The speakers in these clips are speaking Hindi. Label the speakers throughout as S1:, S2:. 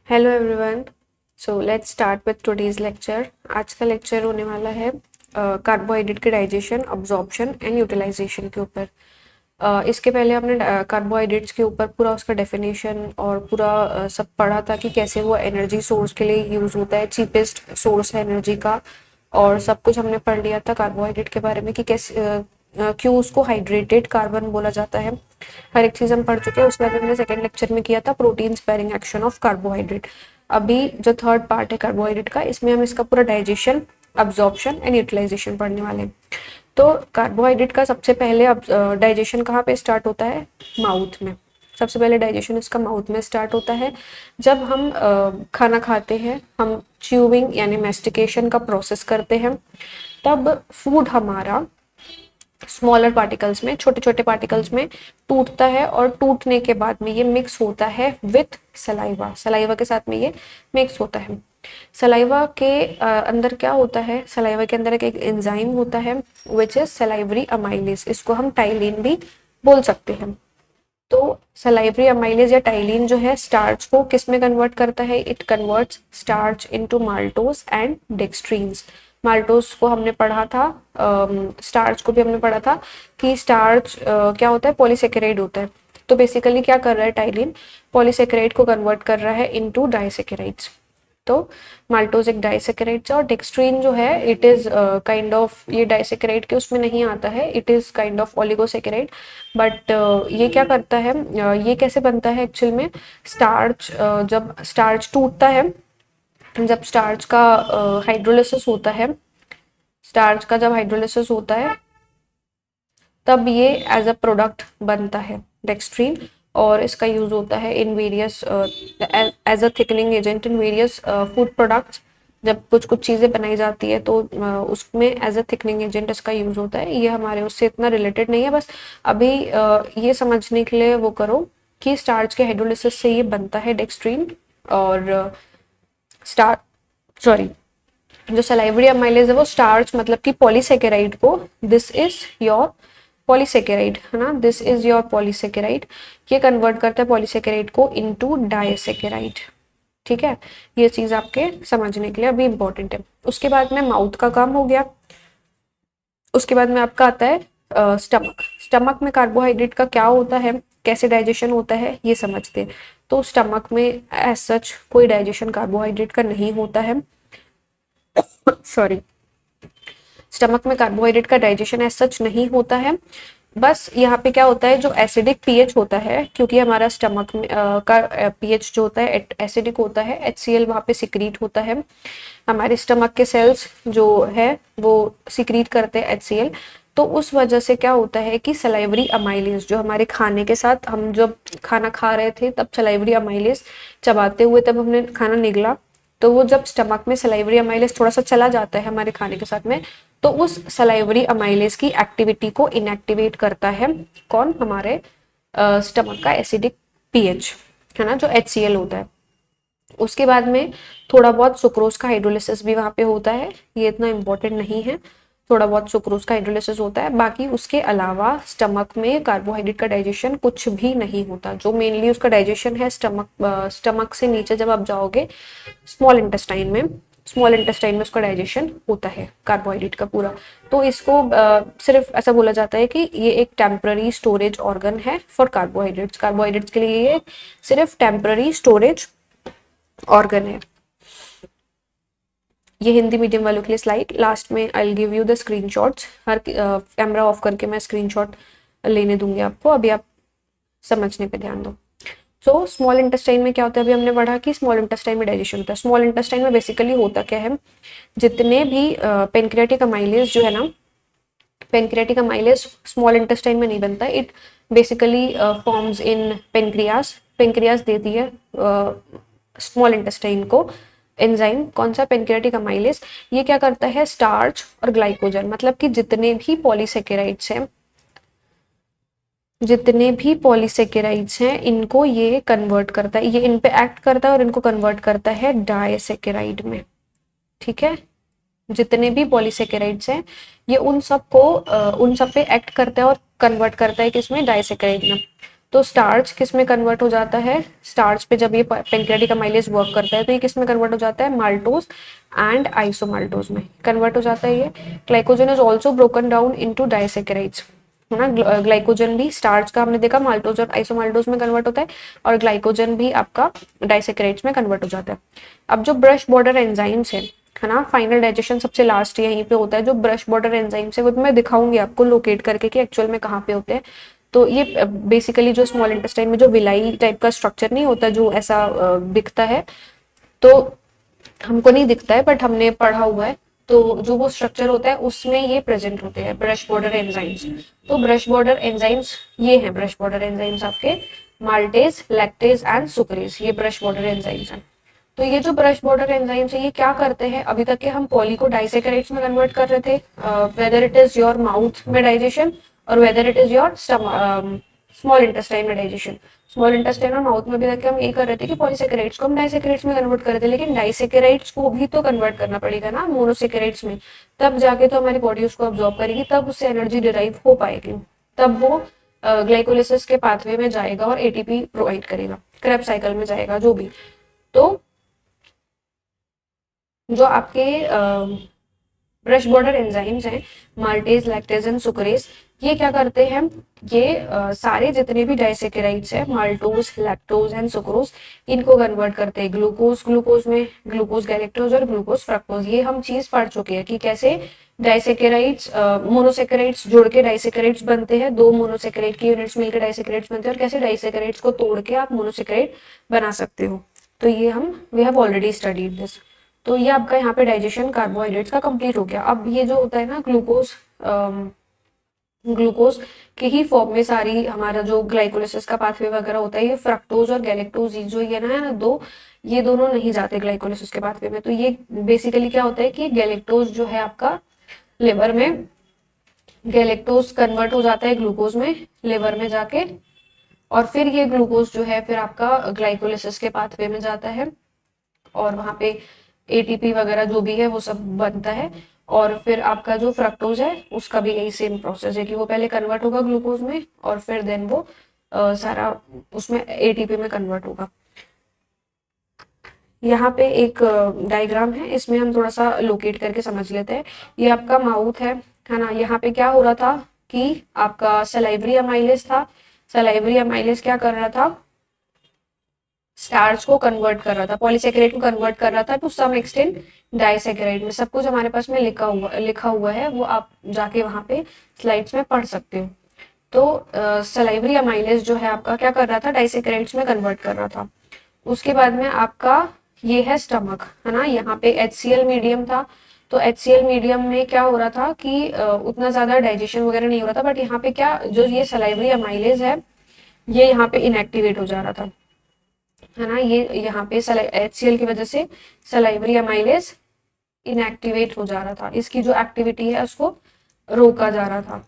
S1: Hello everyone. So let's start with today's lecture. आज का लेक्चर होने वाला है कार्बोहाइड्रेट के डाइजेशन, अब्जॉर्प्शन एंड यूटिलाइजेशन के ऊपर। इसके पहले हमने कार्बोहाइड्रेट्स के ऊपर पूरा उसका डेफिनेशन और पूरा सब पढ़ा था कि कैसे वो एनर्जी सोर्स के लिए यूज़ होता है, चीपेस्ट सोर्स है एनर्जी का। और सब कुछ हमने पढ़ लिया था कार्बोहाइड्रेट के बारे में कि कैसे क्यों उसको हाइड्रेटेड कार्बन बोला जाता है। हर एक चीज़ हम पढ़ चुके हैं। उसके बाद हमने सेकेंड लेक्चर में किया था protein sparing action of carbohydrate. अभी जो थर्ड पार्ट है कार्बोहाइड्रेट का, इसमें हम इसका पूरा डाइजेशन, अब्जॉर्प्शन एंड यूटिलाइजेशन पढ़ने वाले हैं। तो कार्बोहाइड्रेट का सबसे पहले अब डाइजेशन कहाँ पे स्टार्ट होता है? माउथ में। सबसे पहले डाइजेशन इसका माउथ में स्टार्ट होता है। जब हम खाना खाते हैं, हम च्यूइंग यानी मेस्टिकेशन का प्रोसेस करते हैं, तब फूड हमारा स्मॉलर पार्टिकल्स में, छोटे छोटे पार्टिकल्स में टूटता है और टूटने के बाद में ये मिक्स होता है विथ सलाइवा। सलाइवा के साथ में ये मिक्स होता है। सलाइवा के अंदर क्या होता है? सलाइवा के अंदर एक एंजाइम होता है विच इज सलाइवरी अमाइलेज। इसको हम टाइलिन भी बोल सकते हैं। तो सलाइवरी अमाइलेज या टाइलिन जो है स्टार्च को किस में कन्वर्ट करता है? It converts starch into maltose and dextrins. Maltose को हमने पढ़ा था, स्टार्च को भी हमने पढ़ा था कि स्टार्च क्या होता है? पॉलीसेकेराइड होता है। तो बेसिकली क्या कर रहा है टाइलिन? पॉलीसेकेराइड को कन्वर्ट कर रहा है इनटू डाइसेकेराइड्स। तो माल्टोज एक डाइसेकेराइड और डेक्सट्रीन जो है इट इज काइंड ऑफ, ये डाइसेकेराइड के उसमें नहीं आता है, it is kind of oligosaccharide. But ये क्या करता है, ये कैसे बनता है एक्चुअल में? स्टार्च, जब स्टार्च टूटता है, जब स्टार्च का हाइड्रोलिसिस होता है, स्टार्च का जब हाइड्रोलिसिस होता है तब ये एज अ प्रोडक्ट बनता है डेक्सट्रीन। और इसका यूज होता है in various as a thickening agent in various food products. जब कुछ कुछ चीज़ें बनाई जाती है तो उसमें एज अ थिकनिंग एजेंट इसका यूज होता है। ये हमारे उससे इतना रिलेटेड नहीं है, बस अभी ये समझने के लिए वो करो कि स्टार्च के हाइड्रोलिसिस से ये बनता है डेक्सट्रीन। और स्टार सॉरी, जो सलाइवरी अमाइलेज है वो स्टार्च मतलब कि पॉलीसेकेराइड को, दिस इज योर पॉलीसेकेराइड, है ना, दिस इज योर पॉलीसेकेराइड, ये कन्वर्ट करता है पॉलीसेकेराइड को इनटू डाइसेकेराइड। ठीक है, ये चीज आपके समझने के लिए अभी इंपॉर्टेंट है। उसके बाद में माउथ का काम हो गया। उसके बाद में आपका आता है स्टमक। स्टमक में कार्बोहाइड्रेट का क्या होता है, कैसे डाइजेशन होता है, ये समझते हैं। तो स्टमक में एज सच कोई डाइजेशन कार्बोहाइड्रेट का नहीं होता है। सॉरी, स्टमक में कार्बोहाइड्रेट का डाइजेशन एज सच नहीं होता है। बस यहाँ पे क्या होता है, जो एसिडिक पीएच होता है, क्योंकि हमारा स्टमक में का पीएच जो होता है एसिडिक होता है, HCl वहाँ पे सिक्रीट होता है। हमारे स्टमक के सेल्स जो है वो सिक्रीट करते हैं HCl। तो उस वजह से क्या होता है कि सलाइवरी अमाइलेज जो हमारे खाने के साथ, हम जब खाना खा रहे थे तब सलाइवरी अमाइलेज चबाते हुए तब हमने खाना निगला, तो वो जब स्टमक में सलाइवरी अमाइलेज थोड़ा सा चला जाता है हमारे खाने के साथ में, तो उस सलाइवरी अमाइलेज की एक्टिविटी को इनएक्टिवेट करता है कौन? हमारे स्टमक का एसिडिक पीएच, है ना, जो HCl होता है। उसके बाद में थोड़ा बहुत सुक्रोज का हाइड्रोलिसिस भी वहाँ पे होता है, ये इतना इम्पोर्टेंट नहीं है। थोड़ा बहुत सुक्रोज का हाइड्रोलिसिस होता है, बाकी उसके अलावा स्टमक में कार्बोहाइड्रेट का डाइजेशन कुछ भी नहीं होता। जो मेनली उसका डाइजेशन है स्टमक से नीचे जब आप जाओगे स्मॉल इंटेस्टाइन में, स्मॉल इंटेस्टाइन में उसका डाइजेशन होता है कार्बोहाइड्रेट का पूरा। तो इसको सिर्फ ऐसा बोला जाता है कि ये एक टेम्पररी स्टोरेज ऑर्गन है फॉर कार्बोहाइड्रेट्स। कार्बोहाइड्रेट्स के लिए ये सिर्फ टेम्पररी स्टोरेज ऑर्गन है। ये हिंदी मीडियम वालों के लिए स्लाइड, लास्ट में I will give you the screenshots. Her camera off करके मैं स्क्रीनशॉट लेने दूंगी आपको, अभी आप समझने पे ध्यान दो। सो स्मॉल इंटेस्टाइन में क्या होता है? अभी हमने पढ़ा कि स्मॉल इंटेस्टाइन में डाइजेशन होता है। स्मॉल इंटेस्टाइन में बेसिकली होता क्या है, जितने भी पेनक्रियाटिक अमाइलेज जो है ना, पेनक्रियाटिक अमाइलेज स्मॉल इंटेस्टाइन में नहीं बनता, it basically forms in pancreas. Pancreas देती है स्मॉल इंटेस्टाइन को एंजाइम, कौन सा? Pancreatic amylase. ये क्या करता है? स्टार्च और ग्लाइकोजन, मतलब कि जितने भी पॉलीसेकेराइड्स हैं, जितने भी पॉलीसेकेराइड्स हैं, इनको ये कन्वर्ट करता है, ये इन पे एक्ट करता है और इनको कन्वर्ट करता है डाइसेकेराइड में। ठीक है, जितने भी पॉलीसेकेराइड्स हैं ये उन सब को उन सब पे एक्ट करता है और कन्वर्ट करता है किसमें? डाइसेकेराइड में। तो स्टार्च किस में कन्वर्ट हो जाता है, स्टार्च पे जब ये पेंक्रियाटिक अमाइलेज वर्क करता है तो ये किस में कन्वर्ट हो जाता है, माल्टोज एंड आइसोमाल्टोज में कन्वर्ट हो जाता है ये। Glycogen is also broken down into disaccharides, है ना। ग्लाइकोजन भी स्टार्च का हमने देखा माल्टोज और आइसोमाल्टोज में कन्वर्ट होता है, और ग्लाइकोजन भी आपका डाइसेकेराइड्स में कन्वर्ट हो जाता है। अब जो ब्रश बॉर्डर एंजाइम्स है ना, फाइनल डाइजेशन सबसे लास्ट यहीं पे होता है। जो ब्रश बॉर्डर एंजाइम्स है वो मैं दिखाऊंगी आपको लोकेट करके कि एक्चुअल में कहाँ पे होते हैं। तो ये बेसिकली जो स्मॉल इंटेस्टाइन में जो विलाई टाइप का स्ट्रक्चर नहीं होता जो ऐसा दिखता है, तो हमको नहीं दिखता है बट हमने पढ़ा हुआ है, तो जो वो स्ट्रक्चर होता है उसमें ये प्रेजेंट होते हैं ब्रश बॉर्डर एंजाइम्स। तो ब्रश बॉर्डर एंजाइम्स ये हैं, ब्रश बॉर्डर एंजाइम्स आपके माल्टेज, लैक्टेज एंड सुक्रेज, ये ब्रश बॉर्डर एंजाइम्स हैं। तो ये जो ब्रश बॉर्डर एंजाइम्स है ये क्या करते हैं, अभी तक के हम पॉली को डाइसेकेराइड्स में कन्वर्ट कर रहे थे, whether it is your mouth में डाइजेशन और whether it is your small intestine में डाइजेशन। स्मॉल इंटेस्टाइन और माउथ में अभी तक हम ये कर रहे थे कि पॉलीसेकेराइड्स को हम डाइसेकेराइड्स में कन्वर्ट कर रहे थे, लेकिन डाइसेकेराइड्स को भी तो कन्वर्ट करना पड़ेगा ना मोनोसेकेराइड्स में, तब जाके तो हमारी बॉडी उसको अब्जॉर्ब करेगी, तब उससे एनर्जी डिराइव हो पाएगी, तब वो ग्लाइकोलिसिस के पाथवे में जाएगा और एटीपी प्रोवाइड करेगा, क्रेब्स साइकिल में जाएगा जो भी। तो जो आपके ब्रश बॉर्डर एंजाइम्स हैं माल्टेज, लैक्टेज एंड सुक्रेज, ये क्या करते हैं, ये सारे जितने भी डाइसेकेराइड्स हैं माल्टोज, लैक्टोज एंड सुक्रोज, इनको कन्वर्ट करते हैं ग्लूकोज, ग्लूकोज में ग्लूकोज गैलेक्टोज और ग्लूकोज फ्रक्टोज। ये हम चीज पढ़ चुके हैं कि कैसे डाइसेकेराइड्स मोनोसेकेराइड्स जुड़ के डाइसेकेराइड्स बनते हैं, दो मोनोसेकेराइड की यूनिट्स मिलकर डाइसेकेराइड्स बनते हैं, और कैसे डाइसेकेराइड्स को तोड़ के आप मोनोसेकेराइड बना सकते हो। तो ये हम we have already studied this. तो ये आपका यहाँ पे डाइजेशन कार्बोहाइड्रेट्स का कंप्लीट हो गया। अब ये जो होता है ना ग्लूकोज, ग्लूकोज के ही फॉर्म में सारी हमारा जो ग्लाइकोलिसिस का पाथवे वगैरह होता है, ये फ्रक्टोज और गैलेक्टोज जो ये ना दो, ये दोनों नहीं जाते ग्लाइकोलिसिस के पाथवे में। तो ये बेसिकली क्या होता है कि गैलेक्टोज जो है आपका लिवर में, गैलेक्टोज कन्वर्ट हो जाता है ग्लूकोज में लिवर में जाके, और फिर ये ग्लूकोज जो है फिर आपका ग्लाइकोलिसिस के पाथवे में जाता है और वहां पे एटीपी वगैरह जो भी है वो सब बनता है। और फिर आपका जो फ्रक्टोज है उसका भी यही सेम प्रोसेस है कि वो पहले कन्वर्ट होगा ग्लूकोज में और फिर देन वो सारा उसमें एटीपी में कन्वर्ट होगा। यहाँ पे एक डायग्राम है, इसमें हम थोड़ा सा लोकेट करके समझ लेते हैं। ये आपका माउथ है ना। यहाँ पे क्या हो रहा था कि आपका सलाइवरी अमाइलेज था, सलाइवरी अमाइलेज क्या कर रहा था, स्टार्च को कन्वर्ट कर रहा था, पॉलीसेकेराइड को कन्वर्ट कर रहा था टू सम एक्सटेंट डाइसेकेराइड में। सब कुछ हमारे पास में लिखा हुआ है, वो आप जाके वहां पे स्लाइड्स में पढ़ सकते हो। तो सलाइवरी अमाइलेज जो है आपका क्या कर रहा था, डाइसेकेराइड्स में कन्वर्ट कर रहा था। उसके बाद में आपका ये है स्टमक, है ना। यहाँ पे HCl मीडियम था, तो HCl मीडियम में क्या हो रहा था कि उतना ज्यादा डाइजेशन वगैरह नहीं हो रहा था, बट यहाँ पे क्या जो ये सलाइवरी अमाइलेज है ये यहाँ पे इनएक्टिवेट हो जा रहा था, है ना। ये यहाँ पे HCl की वजह से सलाइवरी अमाइलेज इनएक्टिवेट हो जा रहा था, इसकी जो एक्टिविटी है उसको रोका जा रहा था,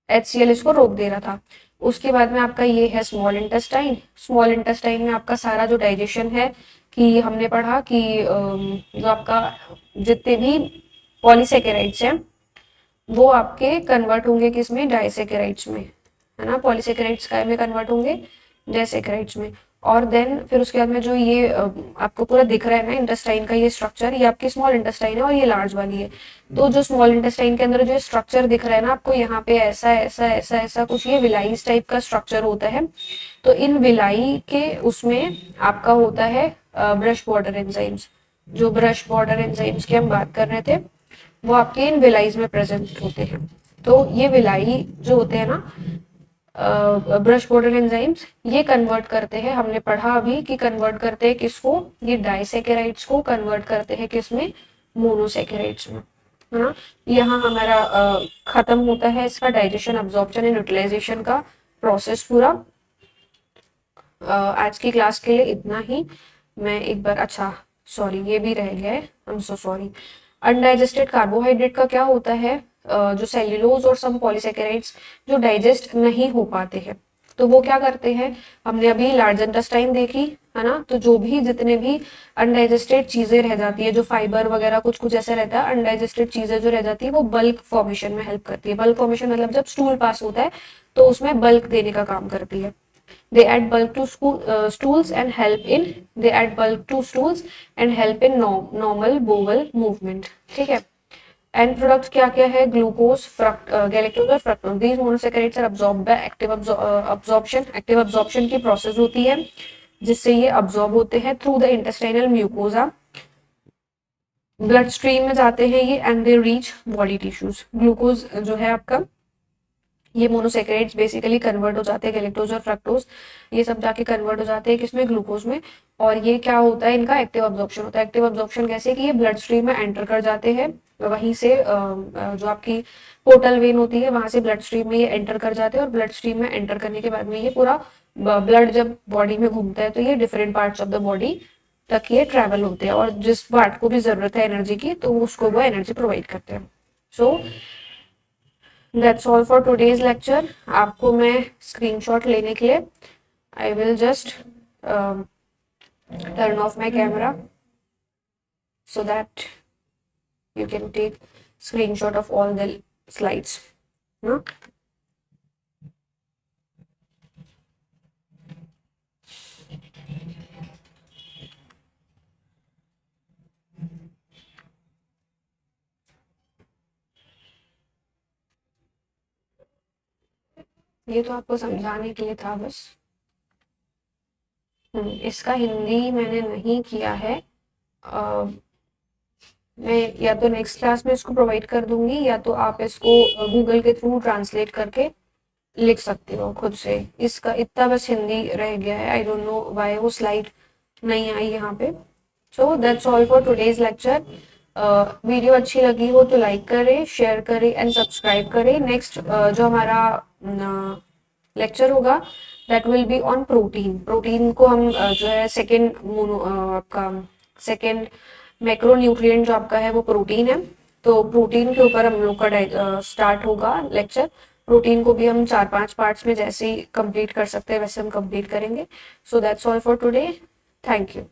S1: HCl इसको रोक दे रहा था। उसके बाद में आपका ये है स्मॉल इंटेस्टाइन। स्मॉल इंटेस्टाइन में आपका सारा जो डाइजेशन है कि हमने पढ़ा कि जो आपका जितने भी पॉलीसेकेराइड्स हैं वो आपके कन्वर्ट होंगे किसमें, डाइसेकेराइड्स में, है ना। पॉलीसेकेराइड्स का में कन्वर्ट होंगे डाइसेकेराइड्स में। और देन फिर उसके बाद में जो ये आपको पूरा दिख रहा है ना इंटेस्टाइन का ये स्ट्रक्चर, ये आपकी स्मॉल इंटेस्टाइन है और ये लार्ज वाली है। तो जो स्मॉल इंटेस्टाइन के अंदर जो स्ट्रक्चर दिख रहा है ना आपको, यहाँ पे ऐसा ऐसा ऐसा ऐसा कुछ ये विलाइस टाइप का स्ट्रक्चर होता है। तो इन विलाई के उसमें आपका होता है ब्रश बॉर्डर एंजाइम्स। जो ब्रश बॉर्डर एंजाइम्स की हम बात कर रहे थे वो आपके इन विलाइज में प्रेजेंट होते हैं। तो ये विलाई जो होते हैं ना ब्रश बॉर्डर एंजाइम्स, ये कन्वर्ट करते हैं, हमने पढ़ा अभी कि कन्वर्ट करते हैं किसको, ये डाइसेकेराइड्स को कन्वर्ट करते हैं किसमें, मोनोसेकेराइड्स में, है ना। यहाँ हमारा खत्म होता है इसका डाइजेशन, अब्जॉर्प्शन एंड यूटिलाइजेशन का प्रोसेस पूरा। आज की क्लास के लिए इतना ही। मैं एक बार, अच्छा सॉरी ये भी रह गया है, I am so sorry. Undigested carbohydrate का क्या होता है, जो सेल्यूलोज और सम पॉलीसेकेराइड्स जो डाइजेस्ट नहीं हो पाते हैं, तो वो क्या करते हैं, हमने अभी लार्ज इंटेस्टाइन देखी है ना, तो जो भी जितने भी अनडाइजेस्टेड चीजें रह जाती है, जो फाइबर वगैरह कुछ कुछ ऐसा रहता है, अनडाइजेस्टेड चीजें जो रह जाती है वो बल्क फॉर्मेशन में हेल्प करती है। बल्क फॉर्मेशन मतलब जब स्टूल पास होता है तो उसमें बल्क देने का काम करती है। they add bulk to stools and help in they add bulk to stools and help in normal bowel movement। ठीक है। एंड प्रोडक्ट क्या क्या है, ग्लूकोज, गैलेक्टोज और fructose. These monosaccharides are absorbed by active absorption. Active absorption की प्रोसेस होती है जिससे ये अब्सॉर्ब होते हैं through the intestinal mucosa, blood stream में जाते हैं ये and they reach body tissues. Glucose जो है आपका, ये मोनोसेक्राइड्स बेसिकली कन्वर्ट हो जाते हैं, गैलेक्टोज और फ्रक्टोज ये सब जाके कन्वर्ट हो जाते हैं किसमें, ग्लूकोज में। और ये क्या होता है, इनका एक्टिव अब्जॉर्प्शन होता है। एक्टिव अब्जॉर्प्शन कैसे कि ये ब्लड स्ट्रीम में एंटर कर जाते हैं, वहीं से जो आपकी पोर्टल वेन होती है वहां से ब्लड स्ट्रीम में ये एंटर कर जाते हैं, और ब्लड स्ट्रीम में एंटर करने के बाद में ये पूरा ब्लड जब बॉडी में घूमता है तो ये different parts of the body तक ये ट्रेवल होते हैं, और जिस पार्ट को भी जरूरत है एनर्जी की तो उसको वो एनर्जी प्रोवाइड करते हैं। So that's all for today's lecture. आपको मैं स्क्रीनशॉट लेने के लिए I will just turn of my camera so that you can take screenshot of all the slides, no? ये तो आपको समझाने के लिए था बस। इसका हिंदी मैंने नहीं किया है, मैं या तो नेक्स्ट क्लास में इसको प्रोवाइड कर दूंगी, या तो आप इसको गूगल के थ्रू ट्रांसलेट करके लिख सकते हो खुद से। इसका इतना बस हिंदी रह गया है, आई डोंट नो व्हाई वो स्लाइड नहीं आई यहाँ पे। So that's all for today's lecture. Video अच्छी लगी हो तो लाइक करें, शेयर करें एंड सब्सक्राइब करें। नेक्स्ट जो हमारा लेक्चर होगा that will be on protein. Protein को हम जो है सेकेंड आपका सेकेंड मैक्रो न्यूट्रिएंट जो आपका है वो प्रोटीन है, तो प्रोटीन के ऊपर हम लोग का स्टार्ट होगा लेक्चर। प्रोटीन को भी हम 4-5 पार्ट्स में जैसे ही कंप्लीट कर सकते हैं वैसे हम कंप्लीट करेंगे। So that's all for today, thank you.